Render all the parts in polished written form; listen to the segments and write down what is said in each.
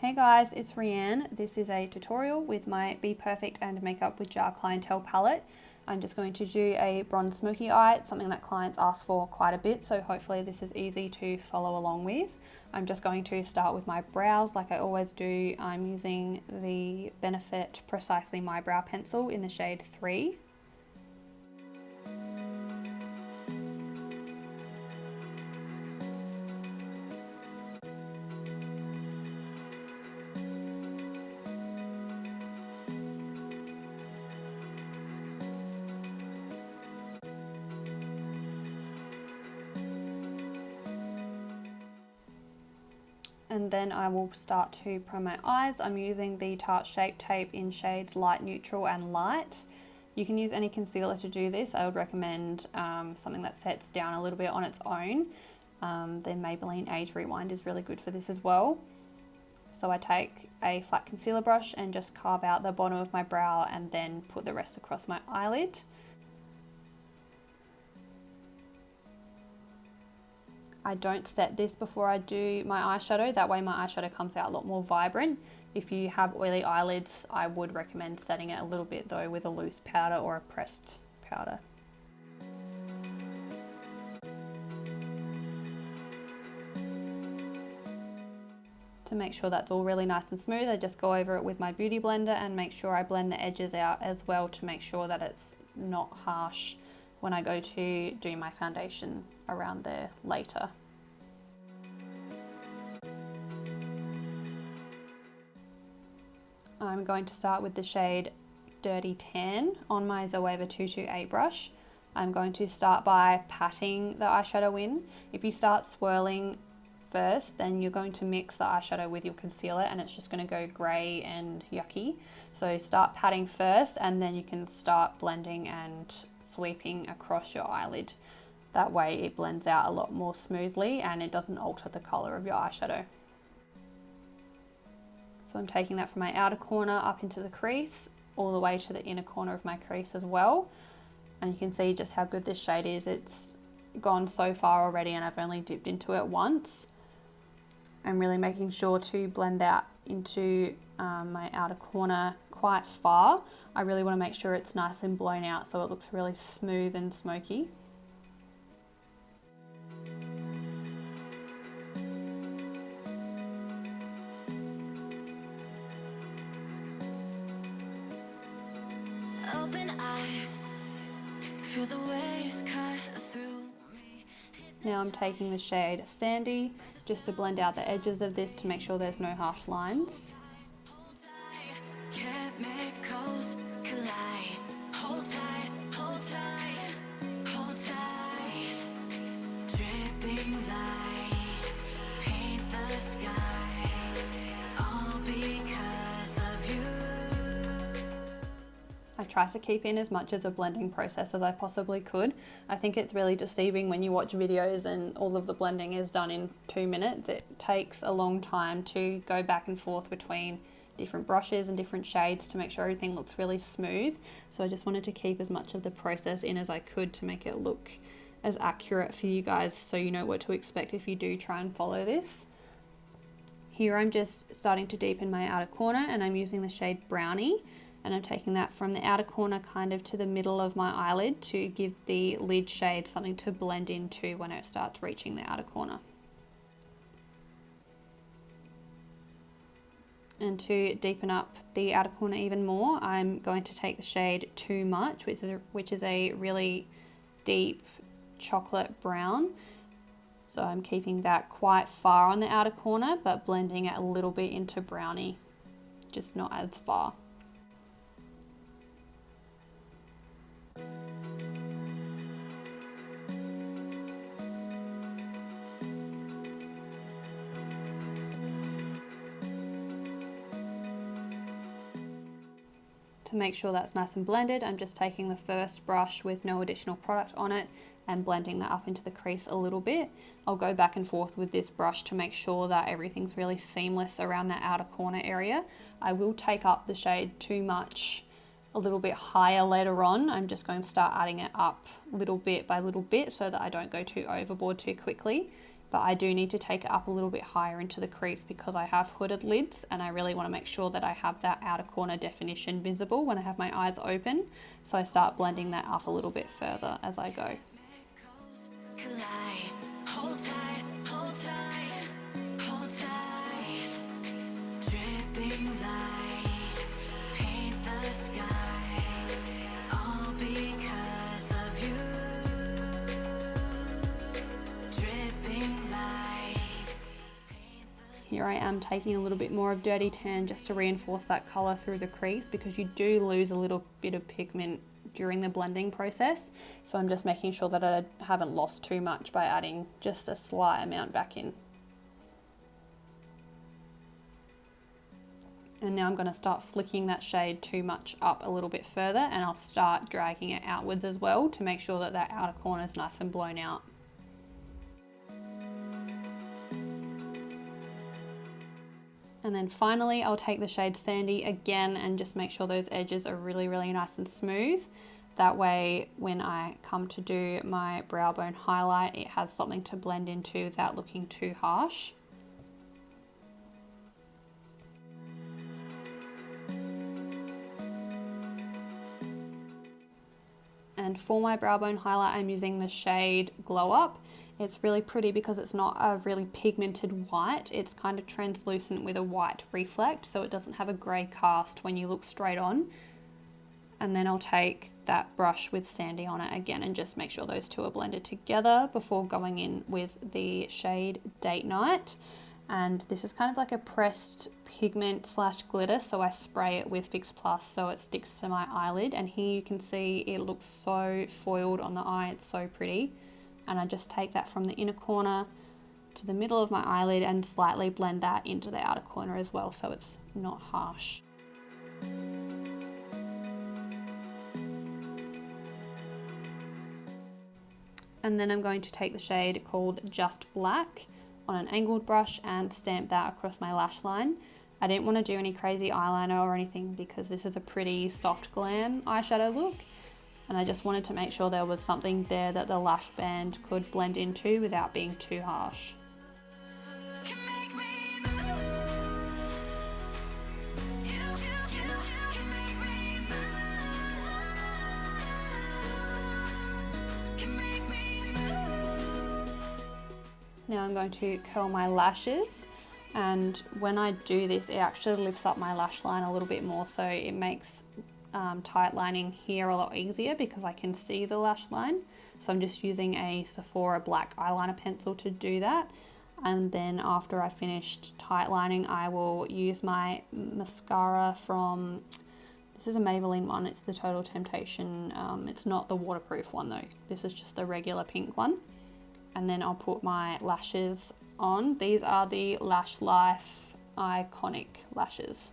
Hey guys, it's Rianne. This is a tutorial with my Bperfect and Makeup with Jar Clientele palette. I'm just going to do a bronze smoky eye. It's something that clients ask for quite a bit, so hopefully this is easy to follow along with. I'm just going to start with my brows like I always do. I'm using the Benefit Precisely My Brow Pencil in the shade 3. And then I will start to prime my eyes. I'm using the Tarte Shape Tape in shades Light, Neutral and Light. You can use any concealer to do this. I would recommend something that sets down a little bit on its own. The Maybelline Age Rewind is really good for this as well. So I take a flat concealer brush and just carve out the bottom of my brow and then put the rest across my eyelid. I don't set this before I do my eyeshadow, that way my eyeshadow comes out a lot more vibrant. If you have oily eyelids, I would recommend setting it a little bit though with a loose powder or a pressed powder. To make sure that's all really nice and smooth, I just go over it with my beauty blender and make sure I blend the edges out as well to make sure that it's not harsh when I go to do my foundation around there later. I'm going to start with the shade Dirty Tan on my Zoeva 228 brush. I'm going to start by patting the eyeshadow in. If you start swirling first, then you're going to mix the eyeshadow with your concealer and it's just going to go grey and yucky. So start patting first and then you can start blending and sweeping across your eyelid. That way it blends out a lot more smoothly and it doesn't alter the colour of your eyeshadow. So I'm taking that from my outer corner up into the crease, all the way to the inner corner of my crease as well. And you can see just how good this shade is. It's gone so far already and I've only dipped into it once. I'm really making sure to blend that into my outer corner quite far. I really want to make sure it's nice and blown out so it looks really smooth and smoky. Open eye, feel the waves cut through me. Now I'm taking the shade Sandy just to blend out the edges of this to make sure there's no harsh lines. Chemicals collide. Hold tight, hold tight, hold tight. Dripping lights paint the skies, all because of you. I try to keep in as much of the blending process as I possibly could. I think it's really deceiving when you watch videos and all of the blending is done in 2 minutes. It takes a long time to go back and forth between different brushes and different shades to make sure everything looks really smooth. So I just wanted to keep as much of the process in as I could to make it look as accurate for you guys so you know what to expect if you do try and follow this. Here I'm just starting to deepen my outer corner and I'm using the shade Brownie. And I'm taking that from the outer corner kind of to the middle of my eyelid to give the lid shade something to blend into when it starts reaching the outer corner. And to deepen up the outer corner even more, I'm going to take the shade Too Much, which is a really deep chocolate brown. So I'm keeping that quite far on the outer corner, but blending it a little bit into Brownie, just not as far. To make sure that's nice and blended, I'm just taking the first brush with no additional product on it and blending that up into the crease a little bit. I'll go back and forth with this brush to make sure that everything's really seamless around that outer corner area. I will take up the shade Too Much a little bit higher later on. I'm just going to start adding it up little bit by little bit so that I don't go too overboard too quickly. but I do need to take it up a little bit higher into the crease because I have hooded lids and I really want to make sure that I have that outer corner definition visible when I have my eyes open. So I start blending that up a little bit further as I go. Collide. Hold tight, hold tight, hold tight. Dripping lights paint the skies, all because of you. Dripping lights. Here I am taking a little bit more of Dirty Tan just to reinforce that colour through the crease, because you do lose a little bit of pigment during the blending process. So I'm just making sure that I haven't lost too much by adding just a slight amount back in. And now I'm going to start flicking that shade too much up a little bit further, and I'll start dragging it outwards as well to make sure that that outer corner is nice and blown out. And then finally, I'll take the shade Sandy again and just make sure those edges are really, really nice and smooth. That way, when I come to do my brow bone highlight, it has something to blend into without looking too harsh. And for my brow bone highlight, I'm using the shade Glow Up. It's really pretty because it's not a really pigmented white. It's kind of translucent with a white reflect, so it doesn't have a grey cast when you look straight on. And then I'll take that brush with Sandy on it again and just make sure those two are blended together before going in with the shade Date Night. And this is kind of like a pressed pigment slash glitter, so I spray it with Fix Plus so it sticks to my eyelid. And here you can see it looks so foiled on the eye, it's so pretty. And I just take that from the inner corner to the middle of my eyelid and slightly blend that into the outer corner as well, so it's not harsh. And then I'm going to take the shade called Just Black on an angled brush and stamp that across my lash line. I didn't want to do any crazy eyeliner or anything because this is a pretty soft glam eyeshadow look. And I just wanted to make sure there was something there that the lash band could blend into without being too harsh. Now I'm going to curl my lashes, and when I do this it actually lifts up my lash line a little bit more, so it makes tight lining here a lot easier because I can see the lash line. So I'm just using a Sephora black eyeliner pencil to do that. And then after I finished tight lining, I will use my mascara from, this is a Maybelline one, it's the Total Temptation. It's not the waterproof one though, this is just the regular pink one. And then I'll put my lashes on. These are the Lashlife Iconic lashes.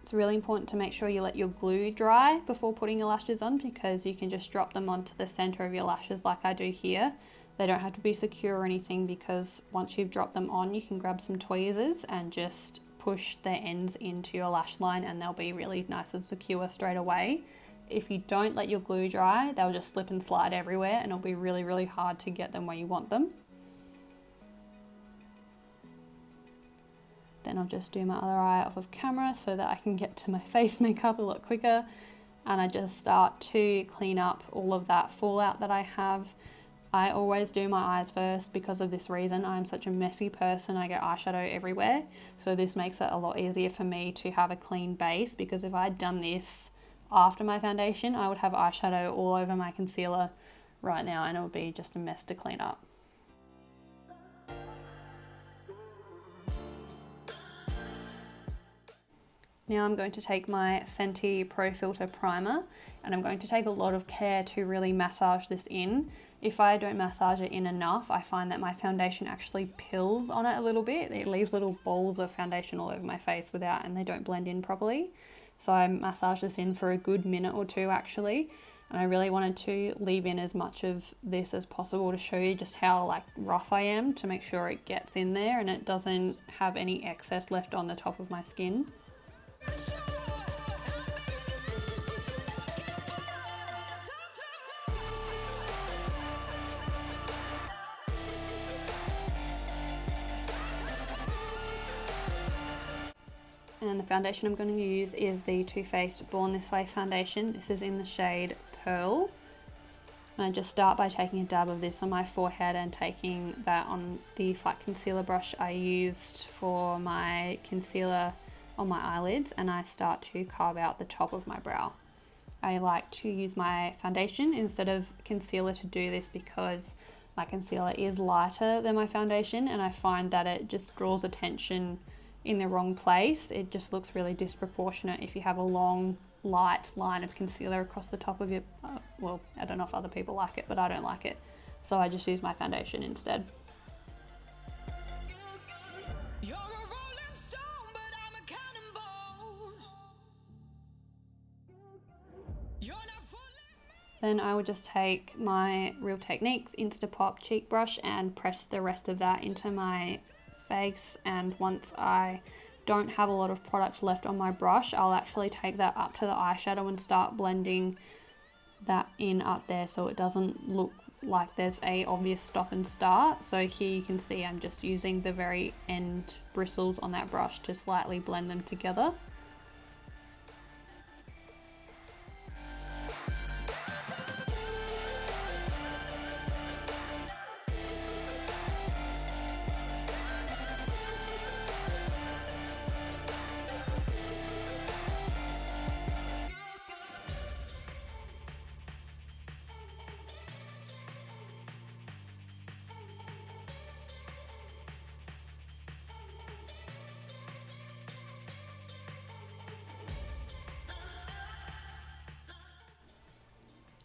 It's really important to make sure you let your glue dry before putting your lashes on, because you can just drop them onto the center of your lashes like I do here. They don't have to be secure or anything, because once you've dropped them on, you can grab some tweezers and just push their ends into your lash line and they'll be really nice and secure straight away. If you don't let your glue dry, they'll just slip and slide everywhere and it'll be really, really hard to get them where you want them. Then I'll just do my other eye off of camera so that I can get to my face makeup a lot quicker. And I just start to clean up all of that fallout that I have. I always do my eyes first because of this reason. I'm such a messy person, I get eyeshadow everywhere. So this makes it a lot easier for me to have a clean base, because if I'd done this after my foundation, I would have eyeshadow all over my concealer right now and it would be just a mess to clean up. Now I'm going to take my Fenty Pro Filt'r primer and I'm going to take a lot of care to really massage this in. If I don't massage it in enough, I find that my foundation actually pills on it a little bit. It leaves little balls of foundation all over my face and they don't blend in properly. So I massage this in for a good minute or two actually. And I really wanted to leave in as much of this as possible to show you just how rough I am, to make sure it gets in there and it doesn't have any excess left on the top of my skin. then the foundation I'm going to use is the Too Faced Born This Way foundation. This is in the shade Pearl. And I just start by taking a dab of this on my forehead and taking that on the flat concealer brush I used for my concealer on my eyelids, and I start to carve out the top of my brow. I like to use my foundation instead of concealer to do this because my concealer is lighter than my foundation, and I find that it just draws attention in the wrong place. It just looks really disproportionate if you have a long light line of concealer across the top of your, well, I don't know if other people like it, but I don't like it. So I just use my foundation instead. Then I will just take my Real Techniques Instapop cheek brush and press the rest of that into my face, and once I don't have a lot of product left on my brush, I'll actually take that up to the eyeshadow and start blending that in up there so it doesn't look like there's a obvious stop and start. So here you can see I'm just using the very end bristles on that brush to slightly blend them together.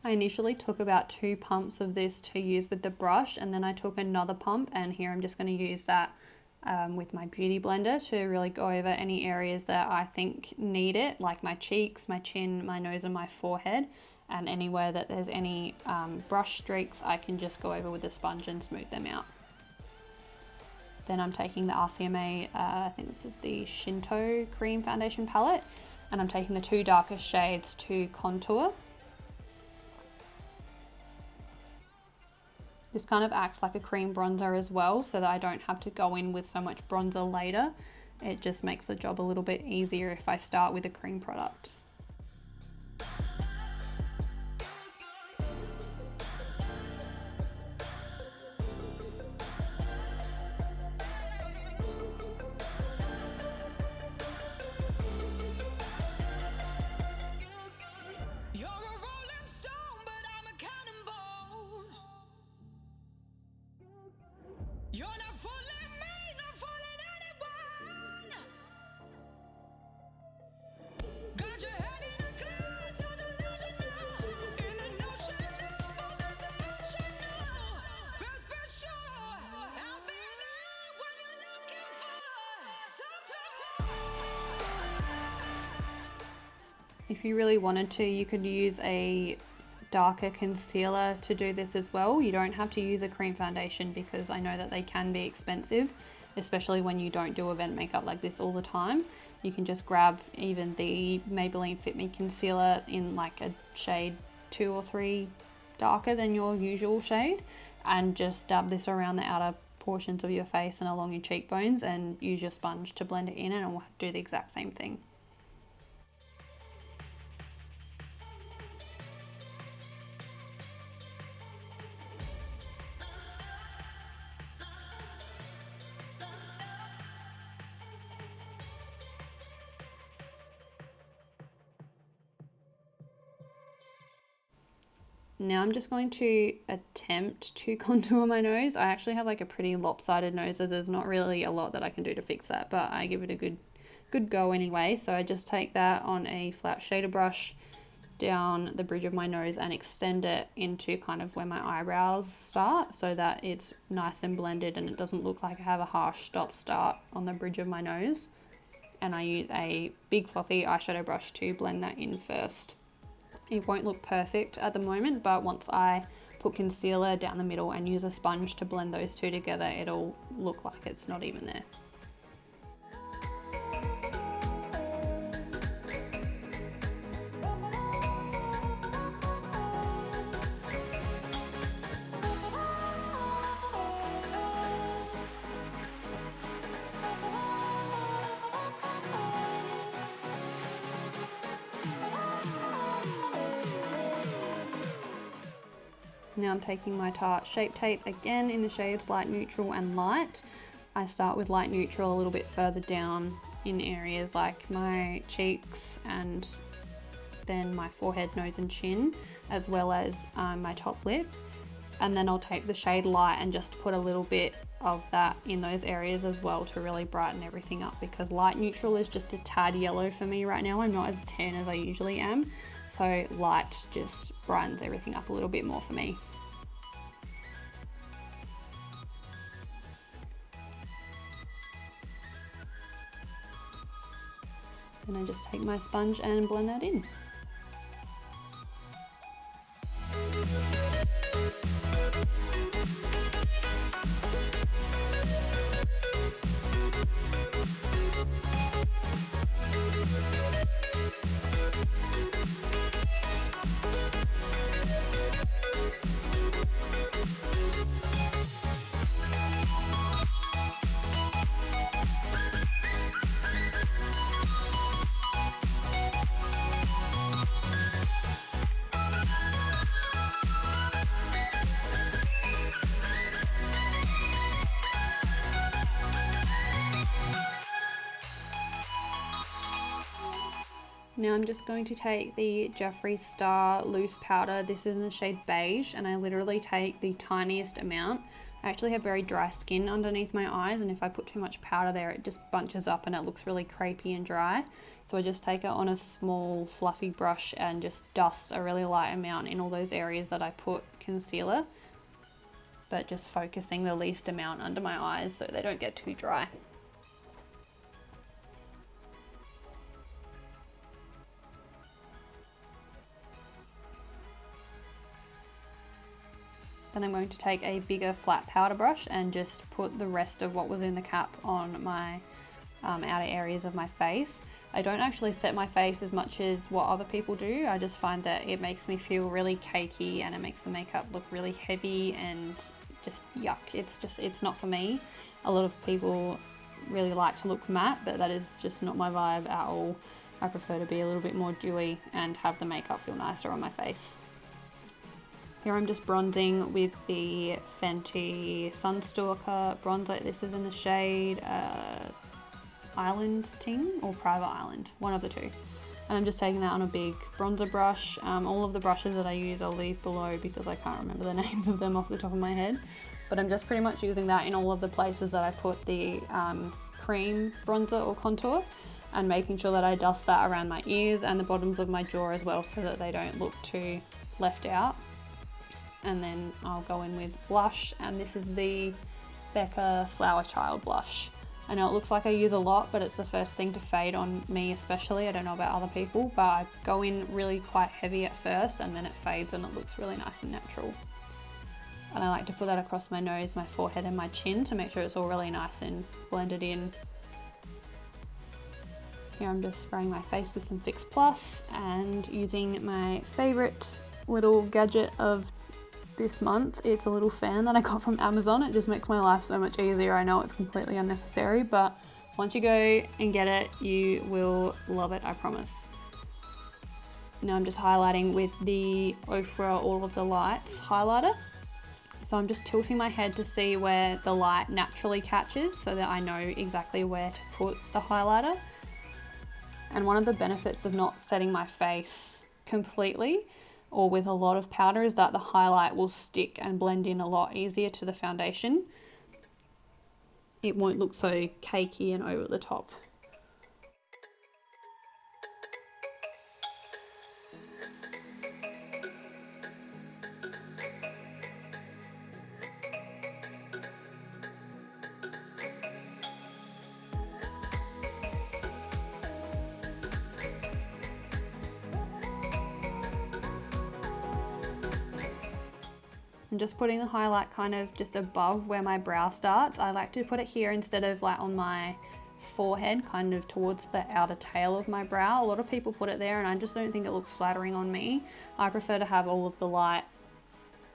I initially took about 2 pumps of this to use with the brush, and then I took another pump, and here I'm just going to use that with my beauty blender to really go over any areas that I think need it, like my cheeks, my chin, my nose and my forehead, and anywhere that there's any brush streaks I can just go over with a sponge and smooth them out. Then I'm taking the RCMA, I think this is the Shinto cream foundation palette, and I'm taking the 2 darkest shades to contour. This kind of acts like a cream bronzer as well, so that I don't have to go in with so much bronzer later. It just makes the job a little bit easier if I start with a cream product. If you really wanted to, you could use a darker concealer to do this as well. You don't have to use a cream foundation because I know that they can be expensive, especially when you don't do event makeup like this all the time. You can just grab even the Maybelline Fit Me concealer in like a shade 2 or 3 darker than your usual shade, and just dab this around the outer portions of your face and along your cheekbones, and use your sponge to blend it in, and it will do the exact same thing. Now I'm just going to attempt to contour my nose. I actually have like a pretty lopsided nose, as there's not really a lot that I can do to fix that, but I give it a good go anyway. So I just take that on a flat shader brush down the bridge of my nose and extend it into kind of where my eyebrows start, so that it's nice and blended and it doesn't look like I have a harsh stop start on the bridge of my nose. And I use a big fluffy eyeshadow brush to blend that in first. It won't look perfect at the moment, but once I put concealer down the middle and use a sponge to blend those two together, it'll look like it's not even there. Now I'm taking my Tarte Shape Tape again in the shades Light Neutral and Light. I start with Light Neutral a little bit further down in areas like my cheeks and then my forehead, nose and chin, as well as my top lip. And then I'll take the shade Light and just put a little bit of that in those areas as well to really brighten everything up, because Light Neutral is just a tad yellow for me right now. I'm not as tan as I usually am, so Light just brightens everything up a little bit more for me. Then I just take my sponge and blend that in. Now I'm just going to take the Jeffree Star Loose Powder. This is in the shade Beige, and I literally take the tiniest amount. I actually have very dry skin underneath my eyes, and if I put too much powder there, it just bunches up and it looks really crepey and dry. So I just take it on a small fluffy brush and just dust a really light amount in all those areas that I put concealer, but just focusing the least amount under my eyes so they don't get too dry. Then I'm going to take a bigger flat powder brush and just put the rest of what was in the cap on my outer areas of my face. I don't actually set my face as much as what other people do. I just find that it makes me feel really cakey and it makes the makeup look really heavy and just yuck. It's not for me. A lot of people really like to look matte, but that is just not my vibe at all. I prefer to be a little bit more dewy and have the makeup feel nicer on my face. Here I'm just bronzing with the Fenty Stalk'r bronzer. This is in the shade Island Ting or Private Island, one of the two. And I'm just taking that on a big bronzer brush. All of the brushes that I use I'll leave below because I can't remember the names of them off the top of my head. But I'm just pretty much using that in all of the places that I put the cream bronzer or contour, and making sure that I dust that around my ears and the bottoms of my jaw as well so that they don't look too left out. And then I'll go in with blush, and this is the Becca Flowerchild blush. I know it looks like I use a lot, but it's the first thing to fade on me especially. I don't know about other people, but I go in really quite heavy at first and then it fades and it looks really nice and natural. And I like to put that across my nose, my forehead and my chin to make sure it's all really nice and blended in. Here I'm just spraying my face with some Fix Plus and using my favorite little gadget of this month. It's a little fan that I got from Amazon. It just makes my life so much easier. I know it's completely unnecessary, but once you go and get it, you will love it, I promise. Now I'm just highlighting with the Ofra All of the Lights highlighter. So I'm just tilting my head to see where the light naturally catches so that I know exactly where to put the highlighter. And one of the benefits of not setting my face completely or with a lot of powder is that the highlight will stick and blend in a lot easier to the foundation. It won't look so cakey and over the top. I'm just putting the highlight kind of just above where my brow starts. I like to put it here instead of like on my forehead, kind of towards the outer tail of my brow. A lot of people put it there and I just don't think it looks flattering on me. I prefer to have all of the light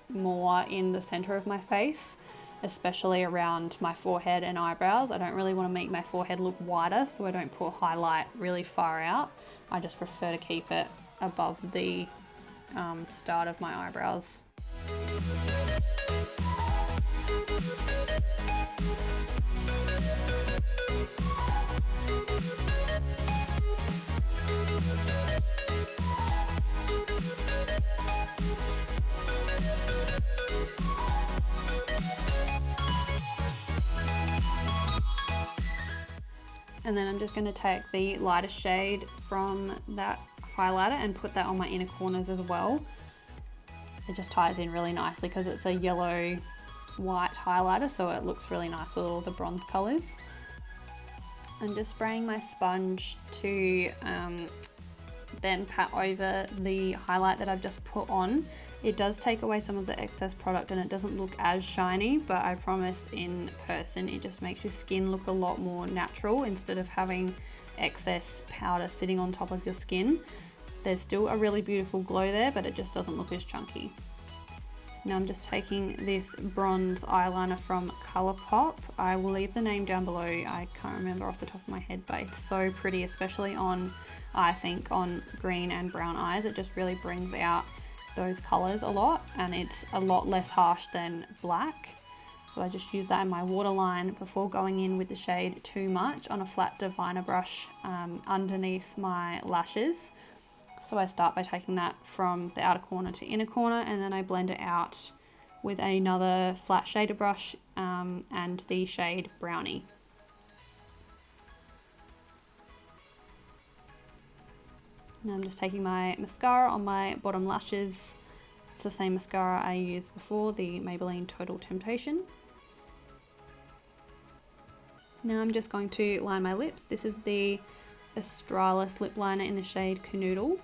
more in the center of my face, especially around my forehead and eyebrows. I don't really want to make my forehead look wider, so I don't put highlight really far out. I just prefer to keep it above the start of my eyebrows. And then I'm just going to take the lighter shade from that highlighter and put that on my inner corners as well. It just ties in really nicely because it's a yellow white highlighter, so it looks really nice with all the bronze colours. I'm just spraying my sponge to then pat over the highlight that I've just put on. It does take away some of the excess product and it doesn't look as shiny, but I promise in person it just makes your skin look a lot more natural instead of having excess powder sitting on top of your skin. There's still a really beautiful glow there, but it just doesn't look as chunky. Now I'm just taking this bronze eyeliner from Colourpop. I will leave the name down below. I can't remember off the top of my head, but it's so pretty, especially on, I think, on green and brown eyes. It just really brings out those colors a lot, and it's a lot less harsh than black. So I just use that in my waterline before going in with the shade Too Much on a flat diviner brush underneath my lashes. So I start by taking that from the outer corner to inner corner, and then I blend it out with another flat shader brush and the shade Brownie. Now I'm just taking my mascara on my bottom lashes. It's the same mascara I used before, the Maybelline Total Temptation. Now I'm just going to line my lips. This is the Australis lip liner in the shade Canoodle.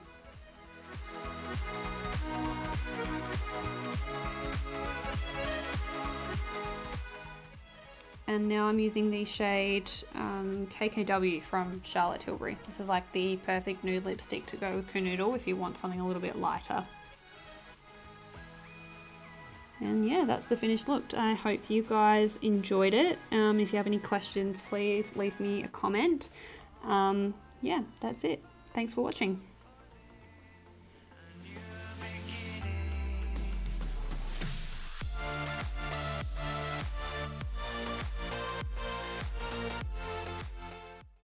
And now I'm using the shade KKW from Charlotte Tilbury. This is like the perfect nude lipstick to go with Canoodle if you want something a little bit lighter. And yeah, that's the finished look. I hope you guys enjoyed it. If you have any questions, please leave me a comment. Yeah, that's it. Thanks for watching.